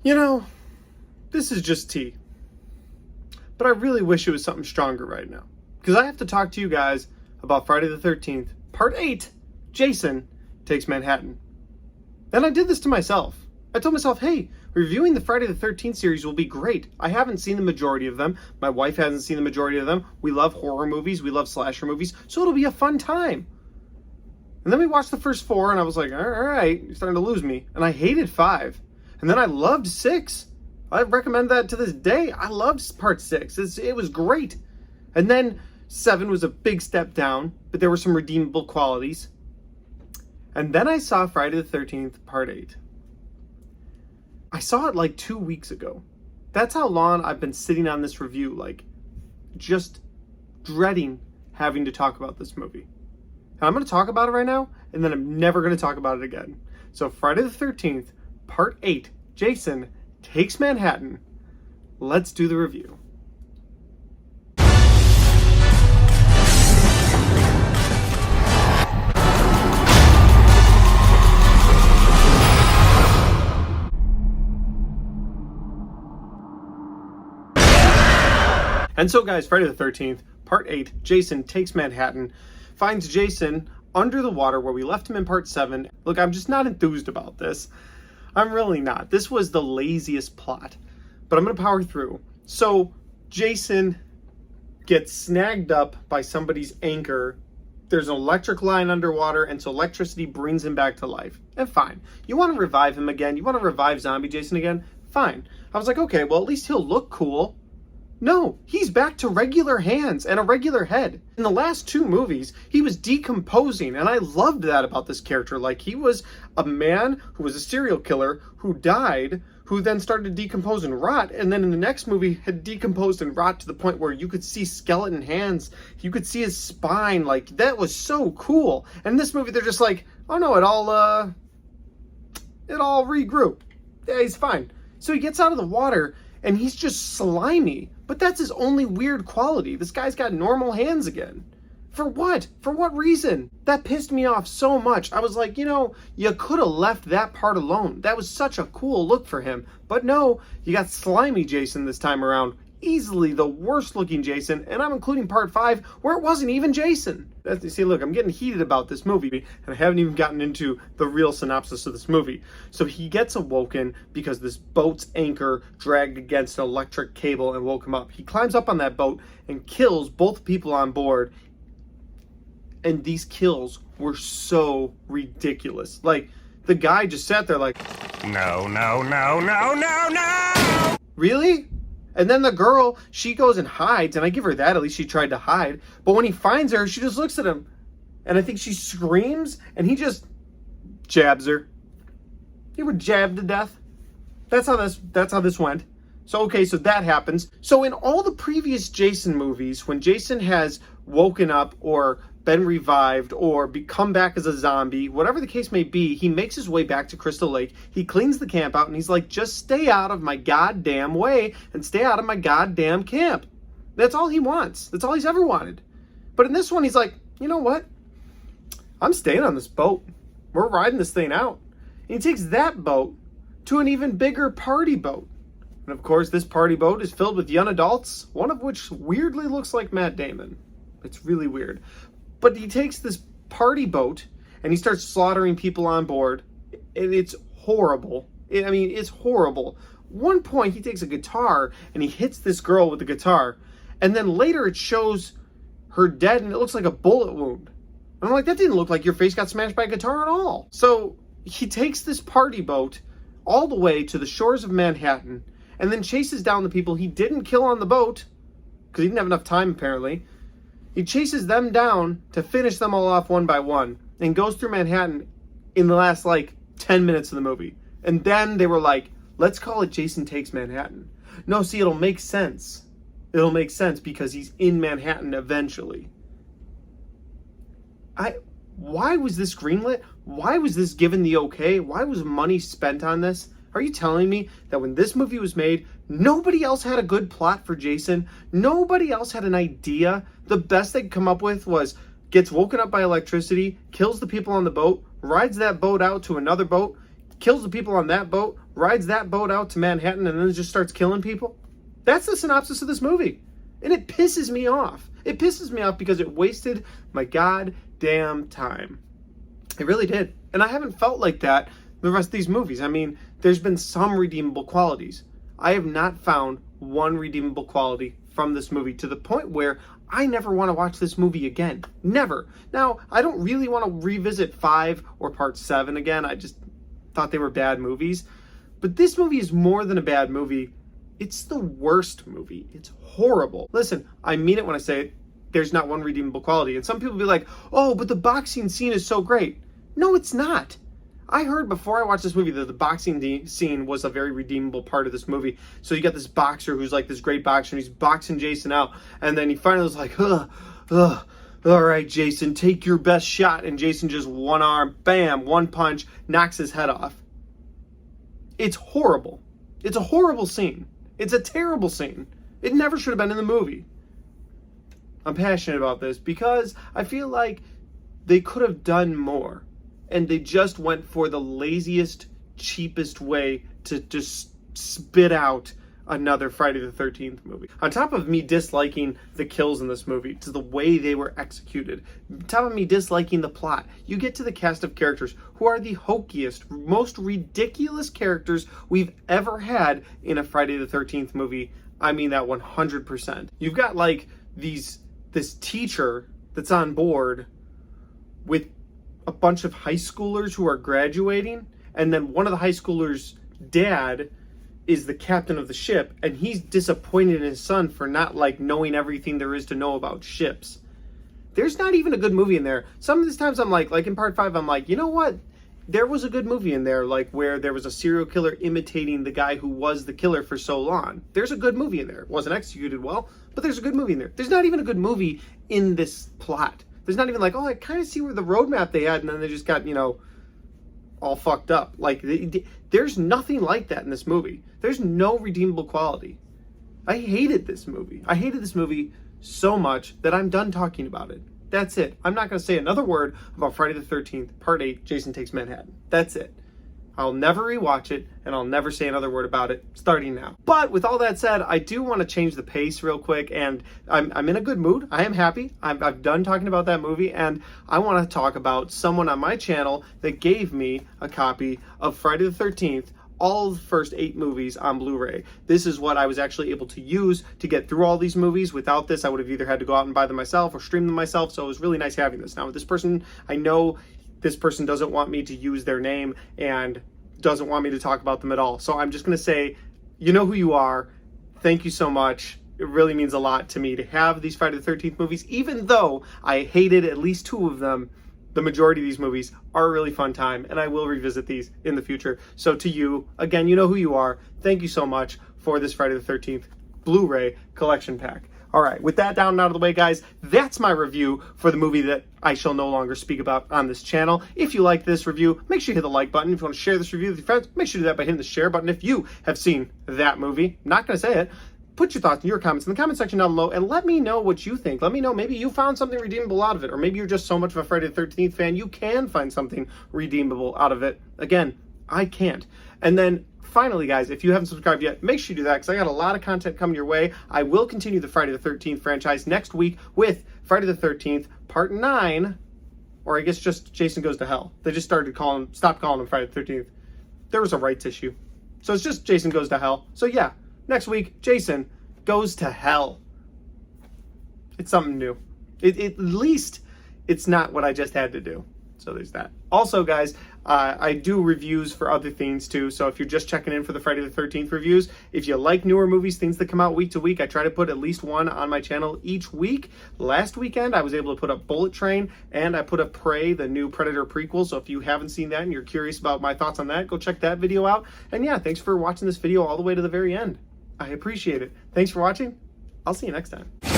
You know, this is just tea. But I really wish it was something stronger right now. Because I have to talk to you guys about Friday the 13th, Part 8, Jason Takes Manhattan. And I did this to myself. I told myself, hey, reviewing the Friday the 13th series will be great. I haven't seen the majority of them. My wife hasn't seen the majority of them. We love horror movies. We love slasher movies. So it'll be a fun time. And then we watched the first 4, and I was like, all right, you're starting to lose me. And I hated 5. And then I loved 6. I recommend that to this day. I loved Part 6. It was great. And then 7 was a big step down, but there were some redeemable qualities. And then I saw Friday the 13th, Part 8. I saw it like 2 weeks ago. That's how long I've been sitting on this review, like, just dreading having to talk about this movie. And I'm going to talk about it right now, and then I'm never going to talk about it again. So Friday the 13th, Part 8, Jason Takes Manhattan. Let's do the review. And so guys, Friday the 13th, Part 8, Jason Takes Manhattan, finds Jason under the water where we left him in Part 7. Look, I'm just not enthused about this. I'm really not. This was the laziest plot, but I'm going to power through. So Jason gets snagged up by somebody's anchor. There's an electric line underwater, and so electricity brings him back to life. And fine. You want to revive him again? You want to revive zombie Jason again? Fine. I was like, okay, well, at least he'll look cool. No, he's back to regular hands and a regular head. In the last 2 movies, he was decomposing, and I loved that about this character. Like, he was a man who was a serial killer who died, who then started to decompose and rot, and then in the next movie had decomposed and rot to the point where you could see skeleton hands, you could see his spine. Like, that was so cool. And in this movie, they're just like, oh no, it all regrew. Yeah, he's fine. So he gets out of the water, and he's just slimy. But that's his only weird quality. This guy's got normal hands again. For what? For what reason? That pissed me off so much. I was like, you could have left that part alone. That was such a cool look for him. But no, you got slimy Jason this time around. Easily the worst looking Jason, and I'm including Part 5 where it wasn't even Jason. See, look, I'm getting heated about this movie, and I haven't even gotten into the real synopsis of this movie. So he gets awoken because this boat's anchor dragged against an electric cable and woke him up. He climbs up on that boat and kills both people on board, and these kills were so ridiculous. Like, the guy just sat there like, no, no, no, no, no, no! Really? And then the girl, she goes and hides, and I give her that, at least she tried to hide. But when he finds her, she just looks at him, and I think she screams, and he just jabs her. He would jab to death. That's how this went. So okay, so that happens. So in all the previous Jason movies, when Jason has woken up or been revived or come back as a zombie, whatever the case may be, he makes his way back to Crystal Lake. He cleans the camp out and he's like, just stay out of my goddamn way and stay out of my goddamn camp. That's all he wants. That's all he's ever wanted. But in this one, he's like, you know what? I'm staying on this boat. We're riding this thing out. And he takes that boat to an even bigger party boat. And of course, this party boat is filled with young adults, one of which weirdly looks like Matt Damon. It's really weird. But he takes this party boat and he starts slaughtering people on board. And it's horrible. It's horrible. One point, he takes a guitar and he hits this girl with the guitar. And then later it shows her dead and it looks like a bullet wound. And I'm like, that didn't look like your face got smashed by a guitar at all. So he takes this party boat all the way to the shores of Manhattan and then chases down the people he didn't kill on the boat because he didn't have enough time apparently. He chases them down to finish them all off one by one and goes through Manhattan in the last 10 minutes of the movie. And then they were like, let's call it Jason Takes Manhattan. No, see, it'll make sense. It'll make sense because he's in Manhattan eventually. Why was this greenlit? Why was this given the okay? Why was money spent on this? Are you telling me that when this movie was made, nobody else had a good plot for Jason? Nobody else had an idea? The best they could come up with was gets woken up by electricity, kills the people on the boat, rides that boat out to another boat, kills the people on that boat, rides that boat out to Manhattan, and then just starts killing people. That's the synopsis of this movie. And it pisses me off. It pisses me off because it wasted my goddamn time. It really did. And I haven't felt like that the rest of these movies. I mean, there's been some redeemable qualities. I have not found one redeemable quality from this movie to the point where I never want to watch this movie again. Never. Now, I don't really want to revisit 5 or Part 7 again. I just thought they were bad movies. But this movie is more than a bad movie. It's the worst movie. It's horrible. Listen, I mean it when I say there's not one redeemable quality. And some people be like, oh, but the boxing scene is so great. No, it's not. I heard before I watched this movie that the boxing scene was a very redeemable part of this movie. So you got this boxer who's like this great boxer, and he's boxing Jason out. And then he finally was like, all right, Jason, take your best shot. And Jason just one arm, bam, one punch, knocks his head off. It's horrible. It's a horrible scene. It's a terrible scene. It never should have been in the movie. I'm passionate about this because I feel like they could have done more. And they just went for the laziest, cheapest way to just spit out another Friday the 13th movie. On top of me disliking the kills in this movie, to the way they were executed, on top of me disliking the plot, you get to the cast of characters who are the hokiest, most ridiculous characters we've ever had in a Friday the 13th movie. I mean that 100%. You've got like this teacher that's on board with a bunch of high schoolers who are graduating, and then one of the high schoolers' dad is the captain of the ship, and he's disappointed in his son for not like knowing everything there is to know about ships. There's not even a good movie in there. Some of these times I'm like in part 5, I'm like, you know what? There was a good movie in there, like where there was a serial killer imitating the guy who was the killer for so long. There's a good movie in there. It wasn't executed well, but there's a good movie in there. There's not even a good movie in this plot. There's not even like, oh, I kind of see where the roadmap they had, and then they just got, all fucked up. Like, there's nothing like that in this movie. There's no redeemable quality. I hated this movie. I hated this movie so much that I'm done talking about it. That's it. I'm not going to say another word about Friday the 13th, Part 8, Jason Takes Manhattan. That's it. I'll never rewatch it, and I'll never say another word about it starting now. But with all that said, I do want to change the pace real quick, and I'm in a good mood. I am happy. I've done talking about that movie, and I want to talk about someone on my channel that gave me a copy of Friday the 13th, all the first 8 movies on Blu-ray. This is what I was actually able to use to get through all these movies. Without this, I would have either had to go out and buy them myself or stream them myself, so it was really nice having this. Now, with this person, I know this person doesn't want me to use their name and doesn't want me to talk about them at all. So I'm just going to say, you know who you are. Thank you so much. It really means a lot to me to have these Friday the 13th movies, even though I hated at least 2 of them. The majority of these movies are a really fun time, and I will revisit these in the future. So to you, again, you know who you are. Thank you so much for this Friday the 13th Blu-ray collection pack. All right, with that down and out of the way, guys, that's my review for the movie that I shall no longer speak about on this channel. If you like this review, make sure you hit the like button. If you want to share this review with your friends, make sure you do that by hitting the share button. If you have seen that movie, I'm not going to say it, put your thoughts in your comments in the comment section down below and let me know what you think. Let me know, maybe you found something redeemable out of it, or maybe you're just so much of a Friday the 13th fan, you can find something redeemable out of it. Again, I can't. And then finally, guys, if you haven't subscribed yet, make sure you do that because I got a lot of content coming your way. I will continue the Friday the 13th franchise next week with Friday the 13th Part 9, or I guess just Jason Goes to Hell. They just stopped calling him Friday the 13th. There was a rights issue. So it's just Jason Goes to Hell. So yeah, next week, Jason Goes to Hell. It's something new. At least it's not what I just had to do. So there's that. Also, guys, I do reviews for other things too. So if you're just checking in for the Friday the 13th reviews, if you like newer movies, things that come out week to week, I try to put at least one on my channel each week. Last weekend, I was able to put up Bullet Train, and I put up Prey, the new Predator prequel. So if you haven't seen that and you're curious about my thoughts on that, go check that video out. And yeah, thanks for watching this video all the way to the very end. I appreciate it. Thanks for watching. I'll see you next time.